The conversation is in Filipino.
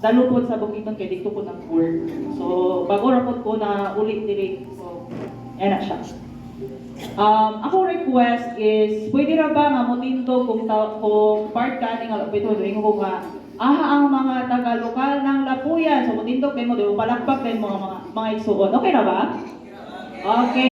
dalupod sa Bukidnon kay dito ko nag-work. So, bago rapod ko na ulit diri. So, yan na siya. Ako request is, pwede ra ba nga motindog kung part ka ni nga lapit mo, doon ko nga, ang mga taga-lokal ng Lapuyan. So, motindog din mo, di mo palakpak din mga igsuon. Okay na ba? Okay.